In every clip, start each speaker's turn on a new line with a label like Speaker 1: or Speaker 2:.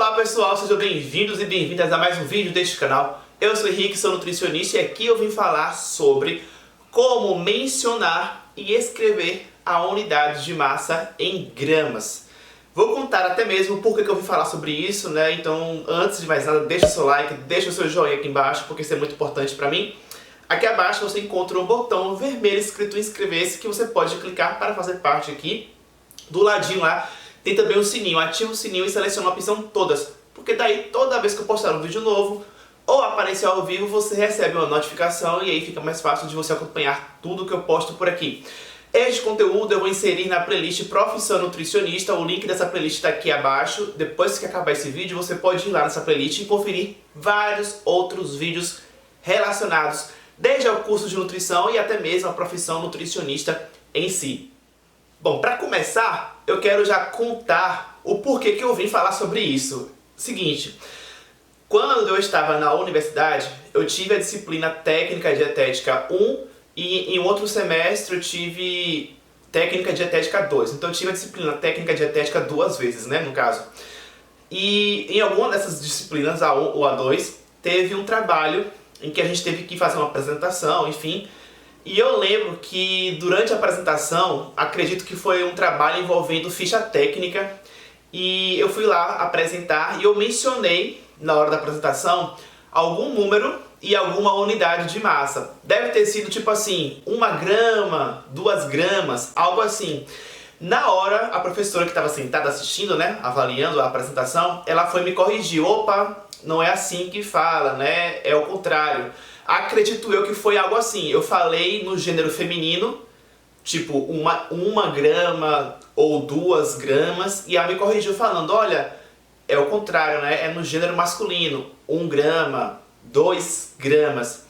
Speaker 1: Olá pessoal, sejam bem-vindos e bem-vindas a mais um vídeo deste canal. Eu sou Henrique, sou nutricionista e aqui eu vim falar sobre como mencionar e escrever a unidade de massa em gramas. Vou contar até mesmo por que eu vim falar sobre isso, né? Então, antes de mais nada, deixa o seu like, deixa o seu joinha aqui embaixo, porque isso é muito importante para mim. Aqui abaixo você encontra um botão vermelho escrito inscrever-se que você pode clicar para fazer parte aqui. Do ladinho lá tem também o sininho, ativa o sininho e seleciona a opção todas, porque daí toda vez que eu postar um vídeo novo ou aparecer ao vivo, você recebe uma notificação e aí fica mais fácil de você acompanhar tudo que eu posto por aqui. Este conteúdo eu vou inserir na playlist Profissão Nutricionista, o link dessa playlist está aqui abaixo. Depois que acabar esse vídeo, você pode ir lá nessa playlist e conferir vários outros vídeos relacionados, desde ao curso de nutrição e até mesmo a profissão nutricionista em si. Bom, para começar, eu quero já contar o porquê que eu vim falar sobre isso. Seguinte, quando eu estava na universidade, eu tive a disciplina Técnica Dietética 1 e em outro semestre eu tive Técnica Dietética 2. Então eu tive a disciplina Técnica Dietética duas vezes, né, no caso. E em alguma dessas disciplinas, A1 ou A2, teve um trabalho em que a gente teve que fazer uma apresentação, enfim. E eu lembro que durante a apresentação, acredito que foi um trabalho envolvendo ficha técnica, e eu fui lá apresentar e eu mencionei na hora da apresentação algum número e alguma unidade de massa. Deve ter sido tipo assim, 1 grama, 2 gramas, algo assim. Na hora, a professora que estava sentada assistindo, né, avaliando a apresentação, ela foi me corrigir. Opa, não é assim que fala, né, é o contrário. Acredito eu que foi algo assim, eu falei no gênero feminino, tipo 1 grama ou 2 gramas, e ela me corrigiu falando, olha, é o contrário, né? É no gênero masculino, 1 grama, 2 gramas.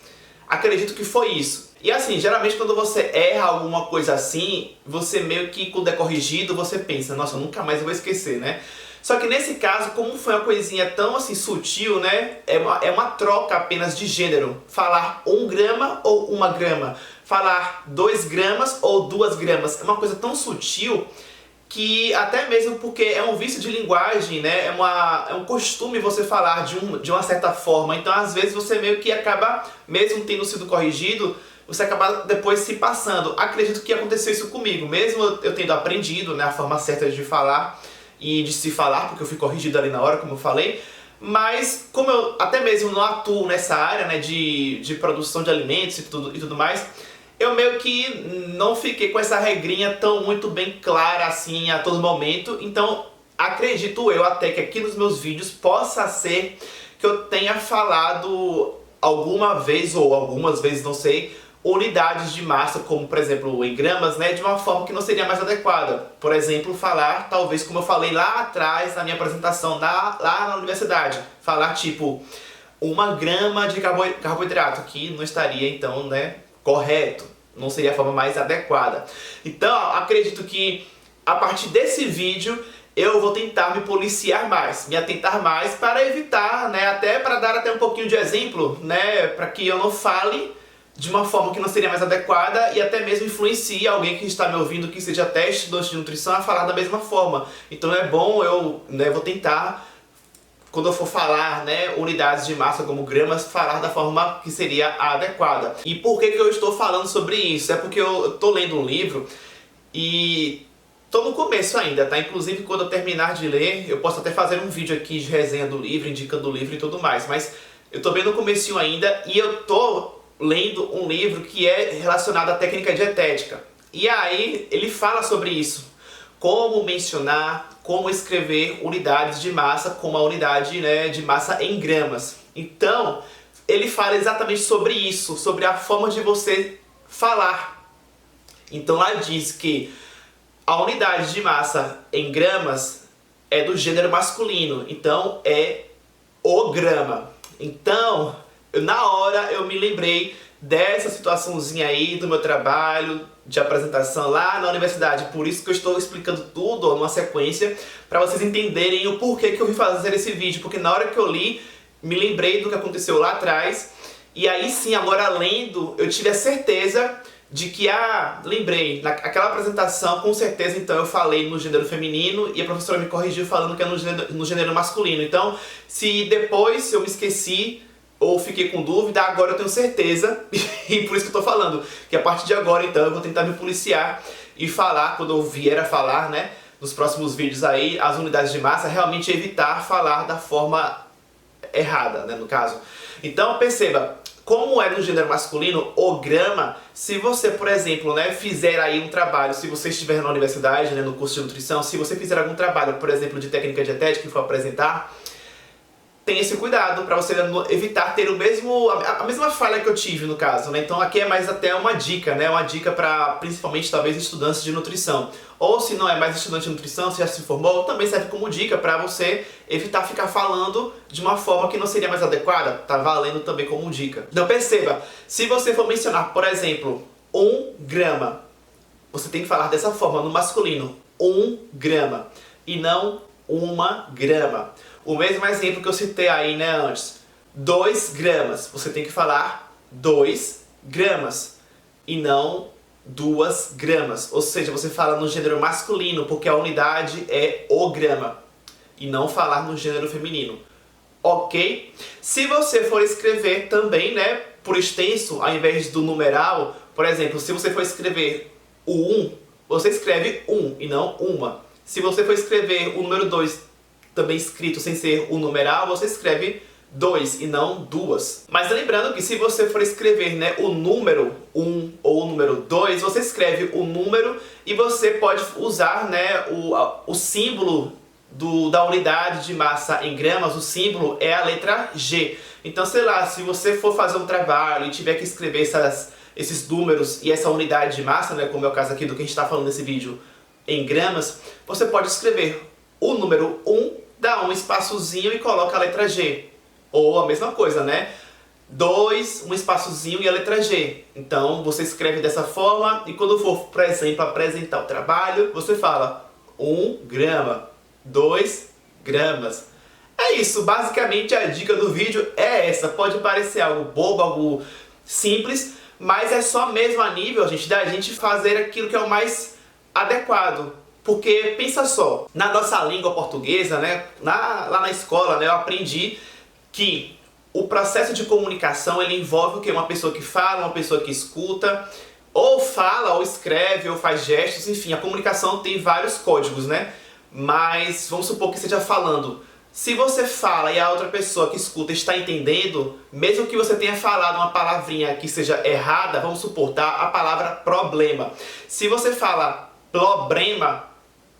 Speaker 1: Acredito que foi isso. E assim, geralmente quando você erra alguma coisa assim, você meio que quando é corrigido, você pensa, nossa, eu nunca mais vou esquecer, né? Só que nesse caso, como foi uma coisinha tão assim sutil, né? É uma troca apenas de gênero. Falar 1 grama ou 1 grama. Falar 2 gramas ou 2 gramas. É uma coisa tão sutil que até mesmo porque é um vício de linguagem, né? É um costume você falar de uma certa forma. Então às vezes você meio que acaba, mesmo tendo sido corrigido, você acaba depois se passando. Acredito que aconteceu isso comigo. Mesmo eu tendo aprendido, né, a forma certa de falar e de se falar, porque eu fui corrigido ali na hora, como eu falei, mas como eu até mesmo não atuo nessa área, né, de produção de alimentos e tudo mais, eu meio que não fiquei com essa regrinha tão muito bem clara assim a todo momento. Então acredito eu até que aqui nos meus vídeos possa ser que eu tenha falado alguma vez ou algumas vezes, não sei, unidades de massa, como por exemplo em gramas, né, de uma forma que não seria mais adequada. Por exemplo, falar, talvez como eu falei lá atrás na minha apresentação lá na universidade, falar tipo 1 grama de carboidrato, que não estaria então, né, correto, não seria a forma mais adequada. Então acredito que a partir desse vídeo eu vou tentar me policiar mais, me atentar mais para evitar, né, até para dar até um pouquinho de exemplo, né, para que eu não fale de uma forma que não seria mais adequada e até mesmo influencie alguém que está me ouvindo que seja até estudante de nutrição a falar da mesma forma. Então é bom eu, né, vou tentar, quando eu for falar, né, unidades de massa como gramas, falar da forma que seria a adequada. E por que eu estou falando sobre isso? É porque eu estou lendo um livro e estou no começo ainda, tá? Inclusive quando eu terminar de ler, eu posso até fazer um vídeo aqui de resenha do livro, indicando o livro e tudo mais, mas eu estou bem no comecinho ainda e eu estou lendo um livro que é relacionado à técnica dietética. E aí ele fala sobre isso. Como mencionar, como escrever unidades de massa como a unidade, né, de massa em gramas. Então, ele fala exatamente sobre isso, sobre a forma de você falar. Então lá diz que a unidade de massa em gramas é do gênero masculino. Então é o grama. Então, na hora eu me lembrei dessa situaçãozinha aí do meu trabalho de apresentação lá na universidade. Por isso que eu estou explicando tudo numa sequência, para vocês entenderem o porquê que eu vim fazer esse vídeo. Porque na hora que eu li, me lembrei do que aconteceu lá atrás. E aí sim, agora lendo, eu tive a certeza de que, lembrei, naquela apresentação com certeza então eu falei no gênero feminino e a professora me corrigiu falando que é no gênero masculino. Então, se depois eu me esqueci ou fiquei com dúvida, agora eu tenho certeza, e por isso que eu tô falando, que a partir de agora então eu vou tentar me policiar e falar, quando eu vier a falar, né, nos próximos vídeos aí, as unidades de massa, realmente evitar falar da forma errada, né, no caso. Então perceba, como é no gênero masculino, o grama, se você, por exemplo, né, fizer aí um trabalho, se você estiver na universidade, né, no curso de nutrição, se você fizer algum trabalho, por exemplo, de técnica dietética e for apresentar, tenha esse cuidado para você evitar ter a mesma falha que eu tive no caso, né? Então aqui é mais até uma dica, né? Uma dica para principalmente talvez estudantes de nutrição. Ou se não é mais estudante de nutrição, se já se formou, também serve como dica para você evitar ficar falando de uma forma que não seria mais adequada. Tá valendo também como dica. Então perceba, se você for mencionar, por exemplo, 1 grama, você tem que falar dessa forma no masculino, 1 grama, e não 1 grama. O mesmo exemplo que eu citei aí, né, antes. 2 gramas. Você tem que falar 2 gramas e não 2 gramas. Ou seja, você fala no gênero masculino porque a unidade é o grama e não falar no gênero feminino. Ok? Se você for escrever também, né, por extenso, ao invés do numeral, por exemplo, se você for escrever o 1, você escreve 1 e não uma. Se você for escrever o número 2 também escrito sem ser o numeral, você escreve 2 e não 2. Mas lembrando que se você for escrever, né, o número 1 ou o número 2, você escreve o número e você pode usar, né, o símbolo da unidade de massa em gramas, o símbolo é a letra G. Então, sei lá, se você for fazer um trabalho e tiver que escrever esses números e essa unidade de massa, né, como é o caso aqui do que a gente está falando nesse vídeo, em gramas, você pode escrever o número 1, dá um espaçozinho e coloca a letra G. Ou a mesma coisa, né? 2, um espaçozinho e a letra G. Então você escreve dessa forma e quando for, por exemplo, apresentar o trabalho, você fala 1 grama, 2 gramas. É isso, basicamente a dica do vídeo é essa. Pode parecer algo bobo, algo simples, mas é só mesmo a nível, gente, da gente fazer aquilo que é o mais adequado. Porque, pensa só, na nossa língua portuguesa, né, lá na escola, né, eu aprendi que o processo de comunicação ele envolve o quê? Uma pessoa que fala, uma pessoa que escuta, ou fala, ou escreve, ou faz gestos, enfim, a comunicação tem vários códigos, né? Mas vamos supor que esteja falando. Se você fala e a outra pessoa que escuta está entendendo, mesmo que você tenha falado uma palavrinha que seja errada, vamos supor, tá? A palavra problema. Se você fala problema,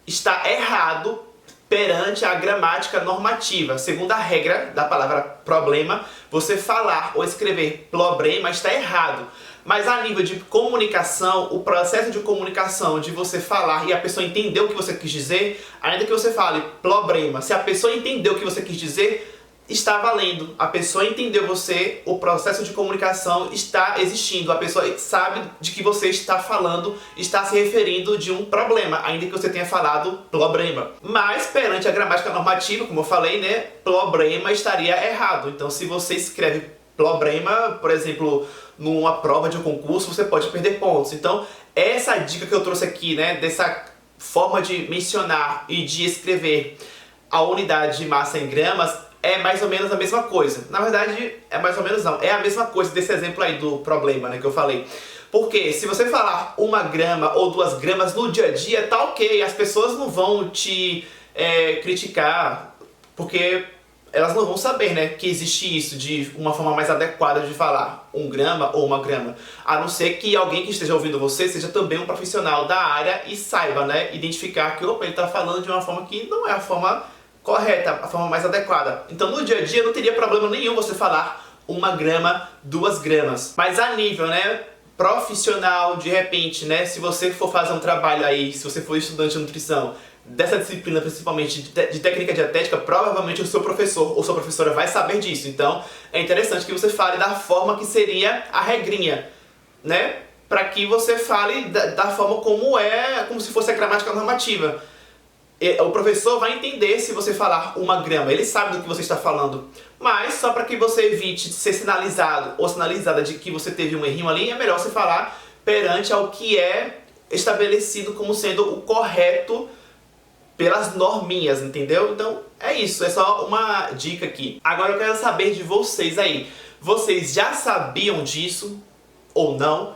Speaker 1: está errado perante a gramática normativa. Segundo a regra da palavra problema, você falar ou escrever problema está errado. Mas a nível de comunicação, o processo de comunicação, de você falar e a pessoa entender o que você quis dizer, ainda que você fale problema, se a pessoa entender o que você quis dizer, está valendo. A pessoa entendeu você, o processo de comunicação está existindo. A pessoa sabe de que você está falando, está se referindo de um problema, ainda que você tenha falado problema. Mas perante a gramática normativa, como eu falei, né, problema estaria errado. Então se você escreve problema, por exemplo, numa prova de um concurso, você pode perder pontos. Então essa dica que eu trouxe aqui, né, dessa forma de mencionar e de escrever a unidade de massa em gramas, é mais ou menos a mesma coisa. Na verdade, é mais ou menos não. É a mesma coisa desse exemplo aí do problema, né, que eu falei. Porque se você falar 1 grama ou 2 gramas no dia a dia, tá ok. As pessoas não vão te criticar, porque elas não vão saber, né, que existe isso de uma forma mais adequada de falar 1 grama ou 1 grama. A não ser que alguém que esteja ouvindo você seja também um profissional da área e saiba, né, identificar que opa, ele está falando de uma forma que não é a forma correta, a forma mais adequada. Então no dia a dia não teria problema nenhum você falar 1 grama, 2 gramas. Mas a nível, né, profissional, de repente, né, se você for fazer um trabalho aí, se você for estudante de nutrição, dessa disciplina principalmente de técnica dietética, provavelmente o seu professor ou sua professora vai saber disso. Então é interessante que você fale da forma que seria a regrinha, né, para que você fale da forma como se fosse a gramática normativa. O professor vai entender se você falar 1 grama, ele sabe do que você está falando. Mas só para que você evite ser sinalizado ou sinalizada de que você teve um errinho ali, é melhor você falar perante ao que é estabelecido como sendo o correto pelas norminhas, entendeu? Então é isso, é só uma dica aqui. Agora eu quero saber de vocês aí. Vocês já sabiam disso ou não?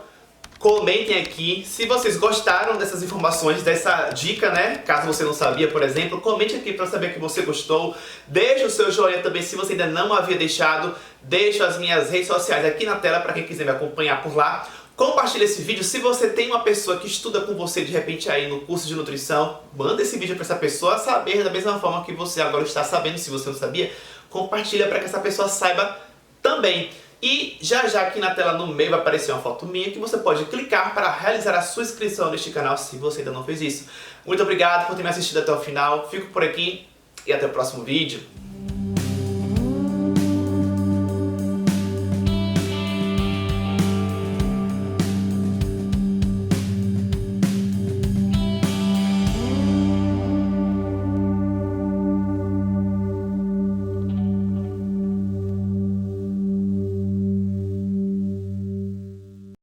Speaker 1: Comentem aqui se vocês gostaram dessas informações, dessa dica, né? Caso você não sabia, por exemplo, comente aqui para eu saber que você gostou. Deixa o seu joinha também se você ainda não havia deixado. Deixa as minhas redes sociais aqui na tela para quem quiser me acompanhar por lá. Compartilha esse vídeo. Se você tem uma pessoa que estuda com você de repente aí no curso de nutrição, manda esse vídeo para essa pessoa saber da mesma forma que você agora está sabendo. Se você não sabia, compartilha para que essa pessoa saiba também. E já aqui na tela no meio vai aparecer uma foto minha que você pode clicar para realizar a sua inscrição neste canal se você ainda não fez isso. Muito obrigado por ter me assistido até o final. Fico por aqui e até o próximo vídeo.